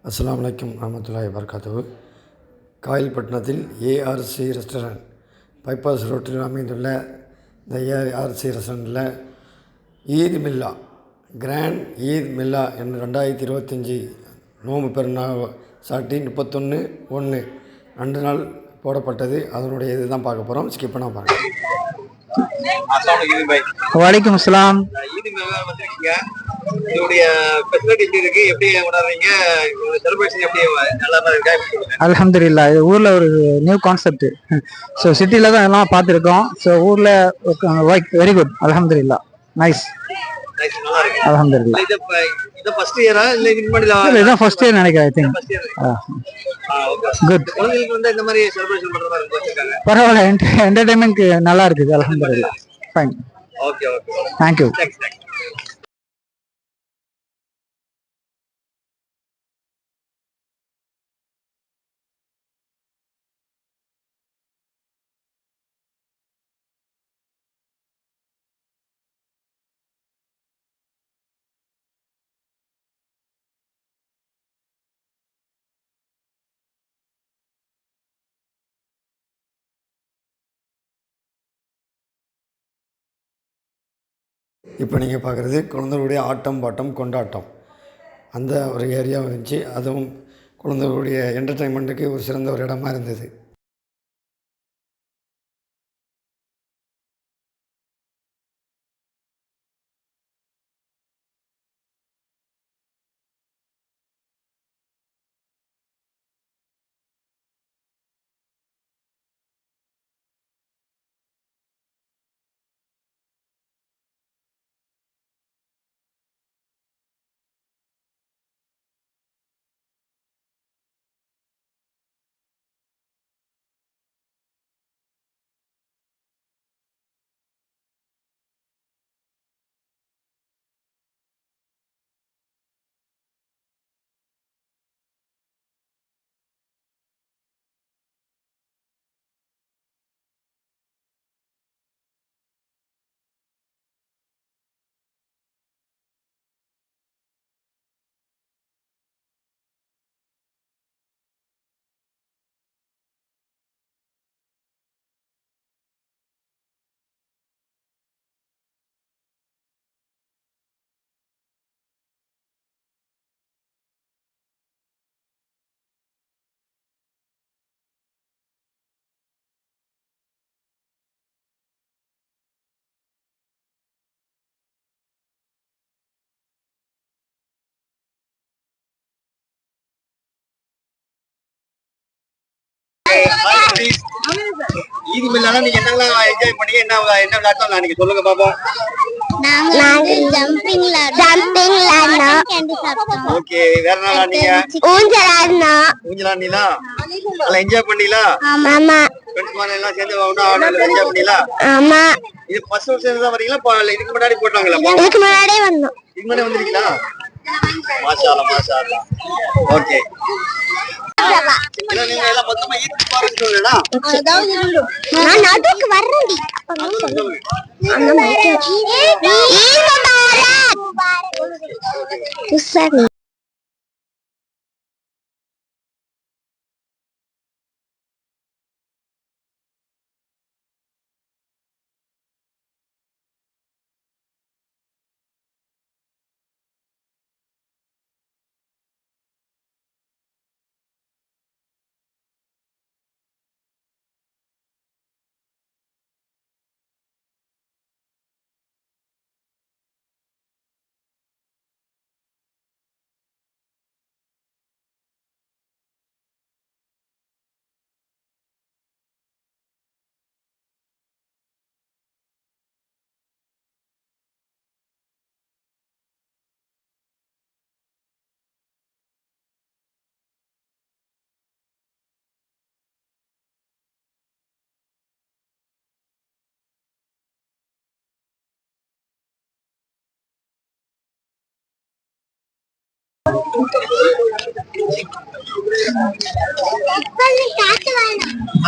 அஸ்ஸலாமு அலைக்கும் வரஹ்மத்துல்லாஹி வபரகாத்துஹு. காயல்பட்டினத்தில் ஏஆர்சி ரெஸ்டாரண்ட் பைபாஸ் ரோட்டில் அமைந்துள்ள இந்த ஏஆர்சி ரெஸ்டாரண்ட்டில் ஈத் மில்லா கிராண்ட் ஈத் மில்லா என்று 2025 நோன்பு பெருநாள் சாட்டி 31/1 2 நாள் போடப்பட்டது. அதனுடைய இதுதான் பார்க்க போகிறோம். ஸ்கிப் பண்ணால் பாருங்கள். வலைக்கும் அஸ்ஸலாம். அல்ஹம்துலில்லாஹ். இது ஊர்ல ஒரு நியூ கான்செப்ட். ஸோ சிட்டில தான் எல்லாம் பார்த்துருக்கோம். ஸோ ஊர்ல வெரி குட். அல்ஹம்துலில்லாஹ். நைஸ். அல்ஹம்துலில்லாஹ். இது ஃபர்ஸ்ட் இயரா இல்ல இதுக்கு முன்னாடி இதான் ஃபர்ஸ்ட் இயர் நினைக்கிறேன். I think good. குழந்தைகளுக்கு வந்து இந்த மாதிரி செலிப்ரேஷன் பண்ற மாதிரி வச்சிருக்காங்க. பரவாயில்ல. என்டர்டைன்மெண்ட் நல்லா இருக்குது. அல்ஹம்துலில்லாஹ். Fine. Okay okay. Thank you. இப்போ நீங்கள் பார்க்குறது குழந்தைகளுடைய ஆட்டம் பாட்டம் கொண்டாட்டம். அந்த ஒரு ஏரியா இருந்துச்சு. அதுவும் குழந்தைகளுடைய என்டர்டெயின்மெண்ட்டுக்கு ஒரு சிறந்த ஒரு இடமா இருந்தது. ஈத் மில்லால நீங்க என்னெல்லாம் என்ஜாய் பண்ணீங்க? என்ன விளையாட்டலாம் நீங்க சொல்லுங்க பாப்போம். நாங்க ஜம்பிங் விளையாடுனோம். கேண்டி சாப்பிட்டோம். ஓகே. வேற என்ன விளையாடுனீங்க? ஊஞ்சல் ஆடுனீங்களா? நல்லா என்ஜாய் பண்ணீங்களா? ஆமா. ஃப்ரெண்ட்ஸ் மாதிரி எல்லாம் சேர்ந்து ஒண்ணா என்ஜாய் பண்ணீங்களா? ஆமா. இது ஃபர்ஸ்ட் வருஷம் தான் வரீங்களா? இதுக்கு முன்னாடி போட்டாங்களா? இதுக்கு முன்னாடியே வந்தோம். இதுக்கு முன்னாடி வந்திருக்கீங்களா? மாஷா அல்லாஹ் மாஷா அல்லாஹ். ஓகே. இல்ல நீங்க எல்லாம் மொத்தமா ஈத் முபாரக் சொல்லுடா. நான் நடுவுக்கு வரேன்டி. அந்த மைக் ஈத் முபாரக். உஸ்ஸானி.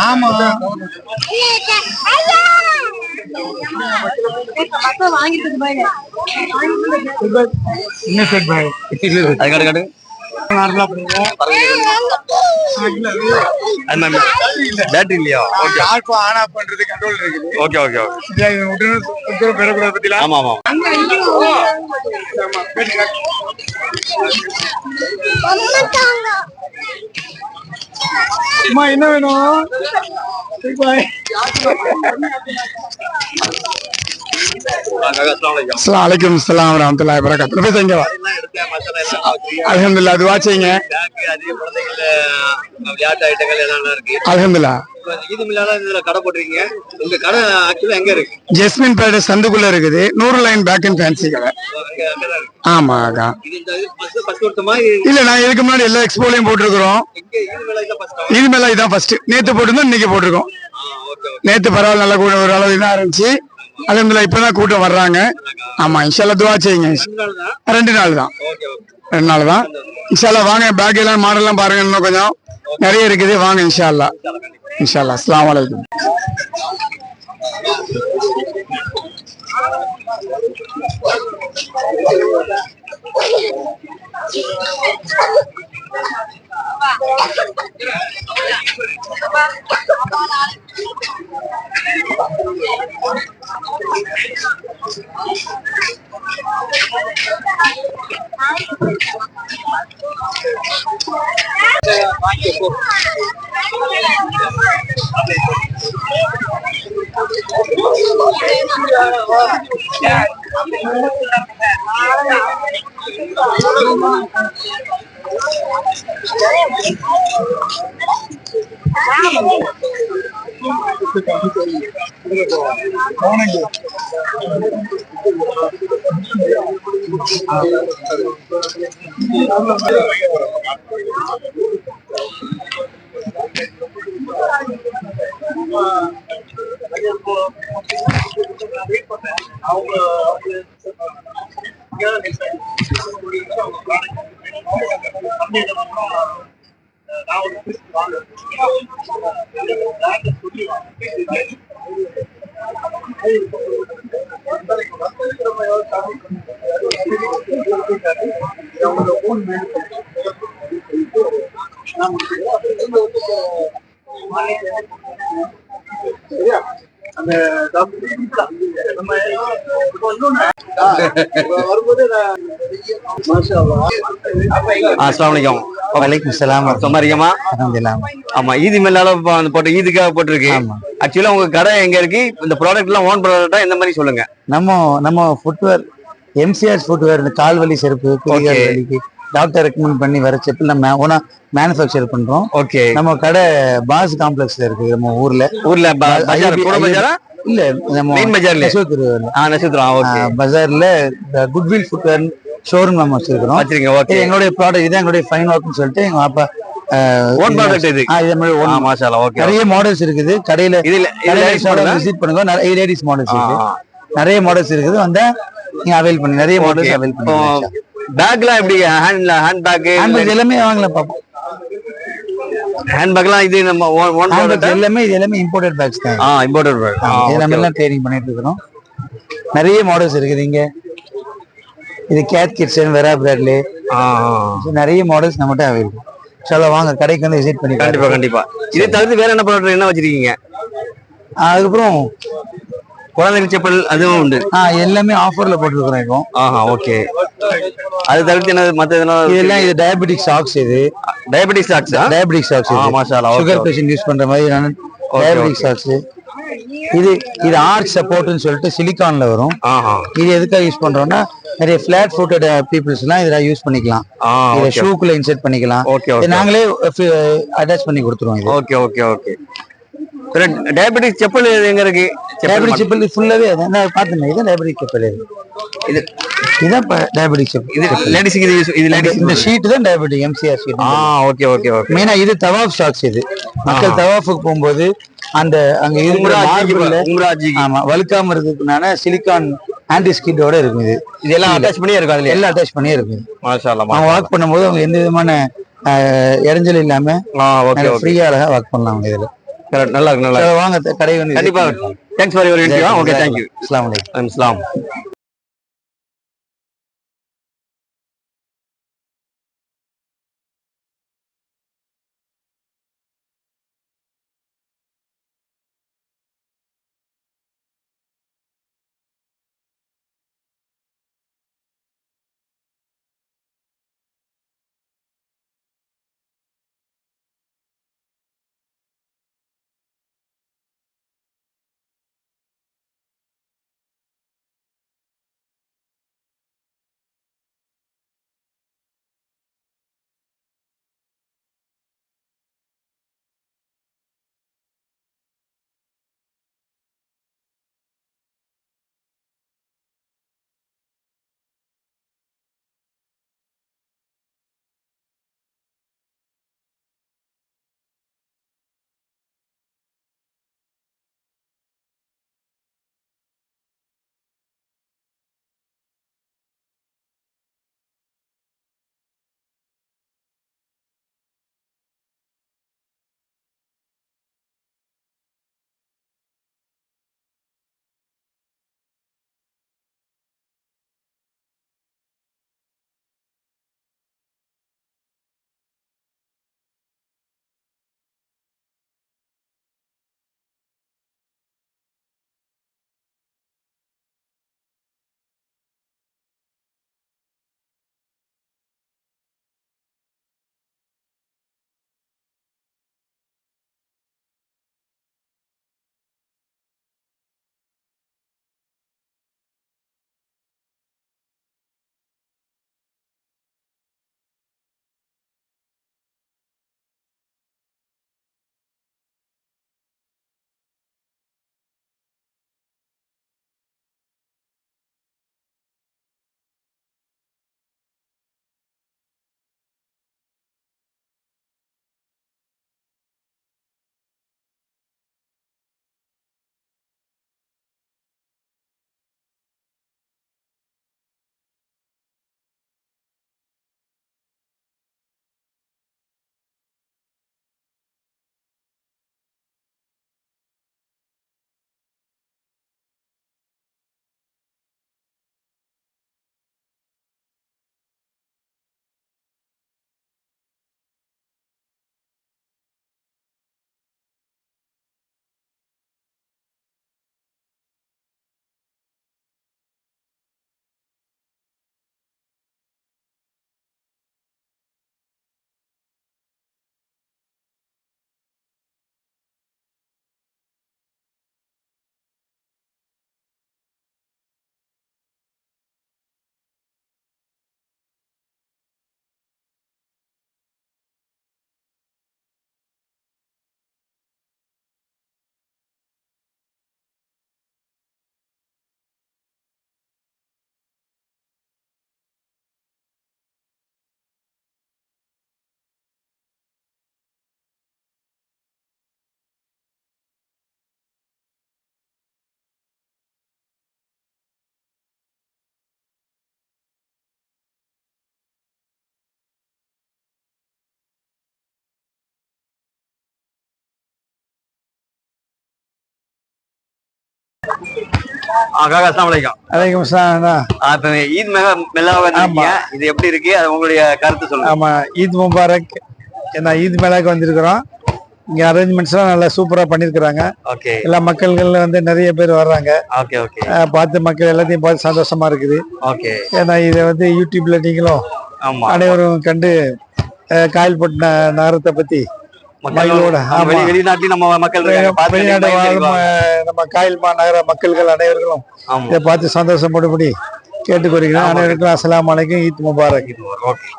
ஆமா இன்னும் ஃபேக் பாய். அது காட்டு காட்டு. நார்மலா பண்ணுங்க. பேட்டரி இல்லையா? ஓகே. ஆஃப் ஆன் ஆஃப் பண்றது கண்ட்ரோல் இருக்குது. Okay okay okay. இது பெறக்கூடாது பத்தில. ஆமா ஆமா. அம்மா என்ன வேணும்? பாய். Assalamualaikum warahmatullahi wabarakatuh. Lebih tinggi pak. Alhamdulillah dua cengnya. Alhamdulillah. Jasmine பேட் சந்துக்குள்ள இருக்குது. 100 லைன் பேக் அண்ட் ஃபேன்சி கடை. ஆமா அக்கா. இல்ல நான் இதுக்கு முன்னாடி எல்லா எக்ஸ்போலையும் போட்டிருக்கிறோம். இது மேல இதான் ஃபர்ஸ்ட். நேத்து போட்டிருந்தோம், இன்னைக்கு போட்டிருக்கோம். நேத்து பரவாயில்ல, நல்லா கூட ஒரு அளவு தான் இருந்துச்சு. அல்ஹம்துலில்லாஹ் இப்பதான் கூட்டம் வர்றாங்க. ஆமா இன்ஷால்லா துவா செய்யுங்க. 2 நாள் தான். 2 நாள் தான். இன்ஷால்லா வாங்க, பேக் எல்லாம் மாடல்லாம் பாருங்க, இன்னும் கொஞ்சம் நிறைய இருக்குது. வாங்க இன்ஷால்லா. இன்ஷால்லா. அஸ்ஸலாமு அலைக்கும். ஈதி மேலால போட்டு ஈதுக்காக போட்டிருக்கு. ஆக்சுவலா உங்க கடை எங்க இருக்கு? இந்த ப்ராடக்ட் எல்லாம் ஓன் ப்ராடக்ட்டா இந்த மாதிரி சொல்லுங்க. நம்ம ஃபுட்வேர், எம்சிஆர் ஃபுட்வேர், இந்த கால்வலி செருப்பு, குதிகால் வலிக்கு டாக்டர் ரெக்கமெண்ட் பண்ணி வர செப்பல் நம்ம ஓனா மேனுஃபேக்சர் பண்றோம். ஓகே. நம்ம கடை பாஸ் காம்ப்ளெக்ஸ்ல இருக்கு. நம்ம ஊர்ல இல்ல நம்ம மெயின் பஜார்ல பஜார்ல குட்வில் ஃபுட்வேர் ஷோரூம் நம்ம வச்சிருக்கோம். ஓகே. எங்களுடைய ப்ராடக்ட் இதான் எங்களுடைய ஃபைன் ஒர்க்னு சொல்லிட்டு எங்க அப்பா ஓன் ப்ராடக்ட் இது. மாஷாஅல்லாஹ். ஓகே. நிறைய மாடல்ஸ் இருக்குது கடையில. விசிட் பண்ணுங்க. நிறைய லேடிஸ் மாடல்ஸ் இருக்கு. நிறைய மாடல்ஸ் இருக்குது. வந்தா நீங்க அவைல் பண்ணி நிறைய மாடல்ஸ் அவைல் பண்ணுங்க. பேக்லாம் எப்படி? ஹேண்ட் பேக் எல்லாமே வாங்கலாம் பாப்போம். ஹேண்ட் பேக்லாம் இது நம்ம ஓன் ப்ராடக்ட் எல்லாமே. இது எல்லாமே இம்போர்ட்டட் பேக்ஸ் தான். Imported pack. இது நம்ம எல்லாம் ட்ரெய்னிங் பண்ணிட்டு இருக்கோம். நிறைய மாடல்ஸ் இருக்குது இங்க. இது கேட் கிட்சன், வெரா பிராட்லி, நிறைய மாடல்ஸ் நம்மகிட்ட அவைலபிள். சரி வாங்க, கடைக்கு வந்து விசிட் பண்ணி. கண்டிப்பா கண்டிப்பா. இதை தவிர்த்து வேற என்ன ப்ராடக்ட் என்ன வச்சிருக்கீங்க? அதுக்கப்புறம் குழந்தைகள் செப்பல் அதுவும் உண்டு. எல்லாமே ஆஃபர்ல போட்டுருக்கோம் இப்போ. ஓகே. அது தவிர்த்து என்ன மத்த இதெல்லாம்? இது டயபெட்டிக் சாக்ஸ். இது டயபெட்டிக் சாக்ஸ். Diabetic socks. மாஷாஅல்லாஹ். சுகர் பேஷண்ட் யூஸ் பண்ற மாதிரி டயபெட்டிக் சாக்ஸ். இது ஆர்ச் சப்போர்ட்னு சொல்லிட்டு சிலிகான்ல வரும். இது எதுக்காக யூஸ் பண்றோம்னா, நிறைய ஃபிளாட் ஃபுட்டட் பீப்புள்ஸ் எல்லாம் இதை யூஸ் பண்ணிக்கலாம். இதை ஷூக்குள்ள இன்செர்ட் பண்ணிக்கலாம். நாங்களே அட்டாச் பண்ணி கொடுத்துருவோம். Okay okay okay. Diabetic chappal எங்க இருக்கு? டயபெட்டிக் செப்பல் ஃபுல்லாவே அதான் பாத்துங்க. இது டயபெட்டிக் செப்பல். இது இதான் டயபெட்டிக் செப்பல். இது லேடிஸ்க்கு இது லேடிஸ். இந்த ஷீட் தான் diabetic MCR sheet. Okay okay okay. மெயினா இது தவாஃப் ஷாக்ஸ். இது மக்கள் தவாஃபுக்கு போகும்போது அந்த அங்க இருக்கிற ஆமா வலுக்காம இருக்கிறதுனால சிலிகான் ஆன்டி ஸ்கிட்டோட இருக்கும். இது இதெல்லாம் அட்டாச் பண்ணியே இருக்கும். அதுல எல்லாம் அட்டாச் பண்ணியே இருக்கு. மாஷாஅல்லாஹ். அவங்க வாக் பண்ணும்போது அவங்க எந்த விதமான இடைஞ்சல் இல்லாம ஃப்ரீயா அழகா வாக் பண்ணலாம். இதுல நல்லா இருக்கு. நல்லா வாங்க கடை வந்து. கண்டிப்பா. Thanks for your interview. Okay, thank you. அஸ்ஸலாமு அலைக்கும். அஸ்ஸலாம். காக்கா அஸ்ஸலாமு அலைக்கும். அலைக்கும் சலாம். இப்ப ஈத் மெல்லாக வந்திருக்கீங்க. இது எப்படி இருக்கு, அது உங்களுடைய கருத்து சொல்லுங்க. ஆமா, ஈத் முபாரக். நான் ஈத் மேலாக்கு வந்திருக்கிறோம். இங்க அரேஞ்ச்மெண்ட்ஸ்லாம் நல்லா சூப்பரா பண்ணிருக்காங்க. ஓகே எல்லா மக்கள்கள் வந்து நிறைய பேர் வர்றாங்க. ஓகே ஓகே பார்த்து மக்கள் எல்லாத்தையும் பார்த்து சந்தோஷமா இருக்குது. ஓகே. ஏன்னா இதை வந்து யூடியூப்ல நீங்களும் ஆமா, அனைவரும் கண்டு காயல்பட்டின நகரத்தை பத்தி மகிழ்வோட, ஆமா, வெளிநாட்டில் நம்ம மக்கள் இருக்காங்க, பார்த்து வெளிநாடு மகிழ்ச்சி வாழும் அடைவாங்க. நம்ம காயல்மா நகர மக்கள்கள் அனைவர்களும் ஆமா. இதை பார்த்து சந்தோஷப்படும்படி கேட்டுக்கொள்கிறேன். அனைவருக்கும் அஸ்ஸலாமு அலைக்கும், ஈத் முபாரக். ஓகே.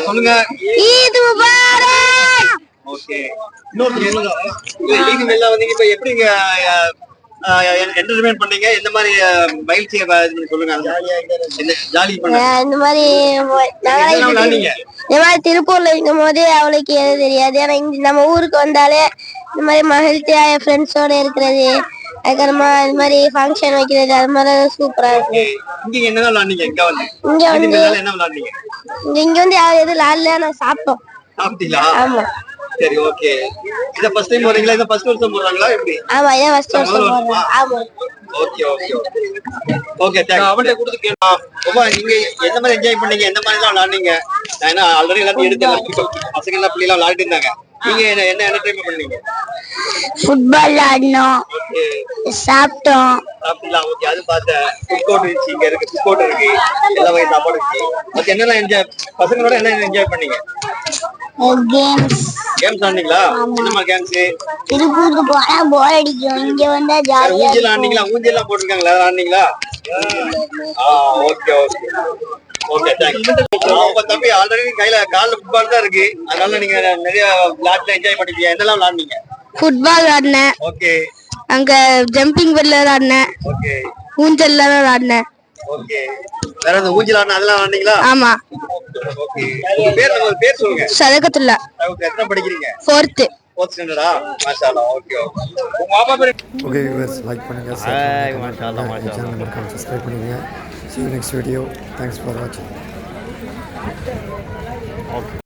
சொல்லுங்க. ஈத் முபாரக். ஓகே. ஈத் மெல்லா வந்தீங்க, இப்ப எப்படிங்க என்டர்டைன்மெண்ட் பண்ணீங்க? எந்த மாதிரி மகிழ்ச்சியை சொல்லுங்க. ஜாலி பண்ண இந்த மாதிரி விளையாண்டீங்க? இந்த மாதிரி திருப்பூர்ல இருக்கும் போது அவளுக்கு எது தெரியாது. ஆனா இங்க நம்ம ஊருக்கு வந்தாலே இந்த மாதிரி மகிழ்ச்சியா என் ஃப்ரெண்ட்ஸோட இருக்கிறது, அதுக்கப்புறமா இந்த மாதிரி ஃபங்க்ஷன் வைக்கிறது, அது மாதிரி சூப்பரா இருக்கு. இங்க என்ன விளையாண்டீங்க? இங்க வந்து என்ன விளையாண்டீங்க? இங்க வந்து யாரும் எதுவும் விளையாடல, நான் சாப்பிட்டோம். சாப்பிட்டீங்களா? ஆமா. சரி, ஓகே. இத ஃபர்ஸ்ட் டைம் போறீங்களா? இத ஃபர்ஸ்ட் வருஷம் போறாங்களா எப்படி? ஆமா, ஏன் ஃபர்ஸ்ட் வருஷம் போறேன். ஆமா. Okay okay okay. அவன்கிட்ட கொடுத்து கேட்கலாம். ரொம்ப நீங்க எந்த மாதிரி என்ஜாய் பண்ணீங்க, எந்த மாதிரி எல்லாம் விளையாண்டீங்க? நான் என்ன ஆல்ரெடி எல்லாத்தையும் எடுத்து பசங்க எல்லாம் பிள்ளை எல்லாம் விளையாடிட்டு இருந்தாங்க. நீங்க என்ன என்டர்டைன்மெண்ட் பண்ணீங்க? ஃபுட்பால் விளையாடணும், சாப்பிட்டோம். சாப்பிட்டீங்களா? ஓகே. அது பார்த்தேன். ஃபுட் கோர்ட் இருந்துச்சு, இங்க இருக்கு ஃபுட் கோர்ட் இருக்கு, எல்லா வகை சாப்பாடு இருக்கு. ஓகே. என்னெல்லாம் என்ஜாய், பசங்களோட என்ன என்ஜாய் பண்ணீங்க? கேம்ஸ் ஆனீங்களா? என்ன மாதிரி கேம்ஸ்? திருப்பூருக்கு போனா போர் அடிக்கும், இங்க வந்தா ஜாலியா. ஊஞ்சல் ஆனீங்களா? ஊஞ்சல் எல்லாம் போட்டிருக்காங்களா? ஆனீங்களா? Okay okay okay. தேங்க்ஸ். உங்க தம்பி ஆல்ரெடி கால்ல ஃபுட்பால் தான் இருக்கு, அதனால நீங்க நிறைய விளையாட்டுல என்ஜாய் பண்ணிருக்கீங்க. என்னெல்லாம் விளையாடுனீங்க? ஃபுட்பால் விளையாடினேன், ஓகே அங்க ஜம்பிங் பெல்ல விளையாடினேன், ஓகே ஊஞ்சல்ல விளையாடினேன். ஓகே. வேற இந்த ஊஞ்சல் ஆடின அதெல்லாம் ஆனீங்களா? ஆமா. ஓகே. உங்க பேர் சொல்லுங்க. சதகத்துல்லா. எத்தனை படிக்கிறீங்க? 4th. 4th ஸ்டாண்டர்டா? மாஷாஅல்லாஹ். Okay okay. உங்க பாப்பா பேர்? ஓகே வியூவர்ஸ், லைக் பண்ணுங்க, ஷேர் பண்ணுங்க, சேனல் மறக்காம சப்ஸ்கிரைப் பண்ணுங்க. See you next video. Thanks for watching.